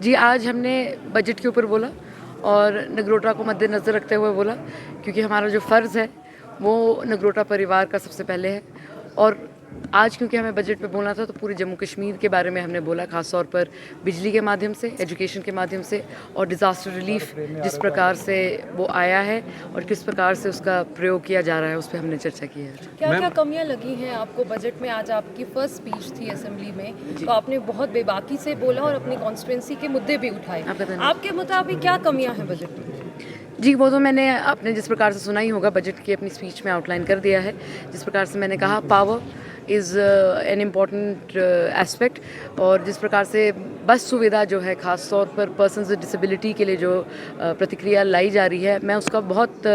जी, आज हमने बजट के ऊपर बोला और नगरोटा को मद्देनज़र रखते हुए बोला, क्योंकि हमारा जो फ़र्ज़ है वो नगरोटा परिवार का सबसे पहले है। और आज क्योंकि हमें बजट पे बोलना था तो पूरे जम्मू कश्मीर के बारे में हमने बोला, ख़ास तौर पर बिजली के माध्यम से, एजुकेशन के माध्यम से और डिज़ास्टर रिलीफ़ जिस प्रकार से वो आया है और किस प्रकार से उसका प्रयोग किया जा रहा है, उस पे हमने चर्चा की है। क्या क्या कमियां लगी हैं आपको बजट में? आज आपकी फर्स्ट स्पीच थी असेंबली में, तो आपने बहुत बेबाकी से बोला और अपनी कॉन्स्टिट्यूंसी के मुद्दे भी उठाए। आपके मुताबिक क्या कमियां हैं बजट में? जी, वो तो मैंने आपने जिस प्रकार से सुना ही होगा, बजट की अपनी स्पीच में आउटलाइन कर दिया है। जिस प्रकार से मैंने कहा, power is an important aspect, और जिस प्रकार से बस सुविधा जो है ख़ास तौर पर पर्सन्स विद डिसेबिलिटी के लिए जो प्रतिक्रिया लाई जा रही है, मैं उसका बहुत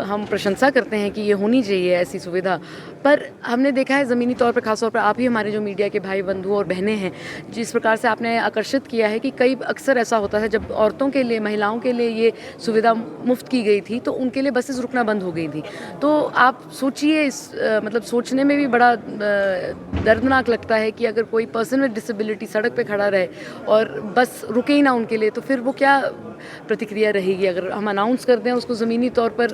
हम प्रशंसा करते हैं कि ये होनी चाहिए ऐसी सुविधा। पर हमने देखा है ज़मीनी तौर पर, ख़ास तौर पर आप ही हमारे जो मीडिया के भाई बंधु और बहनें हैं, जिस प्रकार से आपने आकर्षित किया है कि कई अक्सर ऐसा होता है जब औरतों के लिए, महिलाओं के लिए ये सुविधा मुफ्त की गई थी तो उनके लिए बसेस रुकना बंद हो गई थी। तो आप सोचिए, इस मतलब सोचने में भी बड़ा दर्दनाक लगता है कि अगर कोई पर्सन विद डिसेबिलिटी सड़क पे खड़ा रहे और बस रुके ही ना उनके लिए, तो फिर वो क्या प्रतिक्रिया रहेगी अगर हम अनाउंस कर दें उसको ज़मीनी तौर पर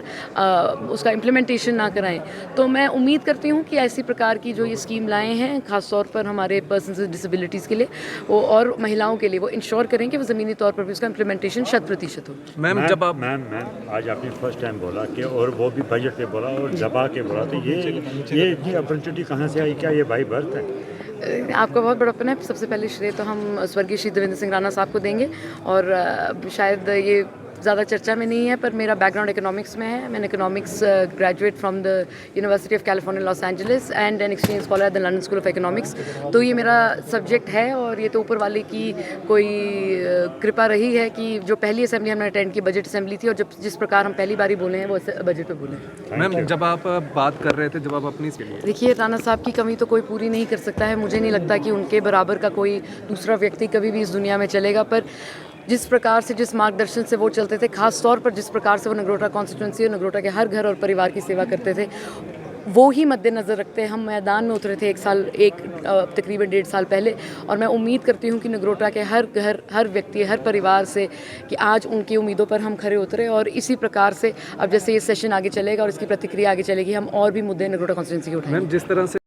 उसका इम्प्लीमेंटेशन ना कराएं। तो मैं उम्मीद करती हूँ कि ऐसी प्रकार की जो ये स्कीम लाए हैं ख़ास तौर पर हमारे पर्सन्स विद डिसेबिलिटीज़ के लिए वो और महिलाओं के लिए, वो इंश्योर करें कि वो ज़मीनी तौर पर भी उसका इम्प्लीमेंटेशन 100% हो। मैम, आज आपने फर्स्ट टाइम बोला कि, और वो भी बजट पे बोला और दबा के बोला, तो ये इतनी अपॉर्चुनिटी कहाँ से आई? क्या ये बाई बर्थ है? आपका बहुत बड़प्पन है। सबसे पहले श्रेय तो हम स्वर्गीय श्री देवेंद्र सिंह राणा साहब को देंगे, और शायद ये ज़्यादा चर्चा में नहीं है पर मेरा बैकग्राउंड इकोनॉमिक्स में है। मैंने economics graduate from the university of California Los Angeles and an exchange scholar at the London school of economics. तो ये मेरा सब्जेक्ट है और ये तो ऊपर वाले की कोई कृपा रही है कि जो पहली असेंबली हमने अटेंड की बजट असेंबली थी, और जब जिस प्रकार हम पहली बारी बोले हैं वो बजट पे बोले हैं। मैम, जब आप बात कर रहे थे, जब आप अपनी देखिए, राणा साहब की कमी तो कोई पूरी नहीं कर सकता है। मुझे नहीं लगता कि उनके बराबर का कोई दूसरा व्यक्ति कभी भी इस दुनिया में चलेगा। पर जिस प्रकार से, जिस मार्गदर्शन से वो चलते थे, खास तौर पर जिस प्रकार से वो नगरोटा कॉन्स्टिट्यूंसी और नगरोटा के हर घर और परिवार की सेवा करते थे, वो ही मद्देनज़र रखते हम मैदान में उतरे थे तकरीबन 1.5 साल पहले। और मैं उम्मीद करती हूँ कि नगरोटा के हर घर, हर व्यक्ति, हर परिवार से कि आज उनकी उम्मीदों पर हम खरे उतरे, और इसी प्रकार से अब जैसे ये सेशन आगे चलेगा और इसकी प्रतिक्रिया आगे चलेगी, हम और भी मुद्दे नगरोटा कॉन्स्टिट्यूंसी के उठाएंगे। मैम, जिस तरह से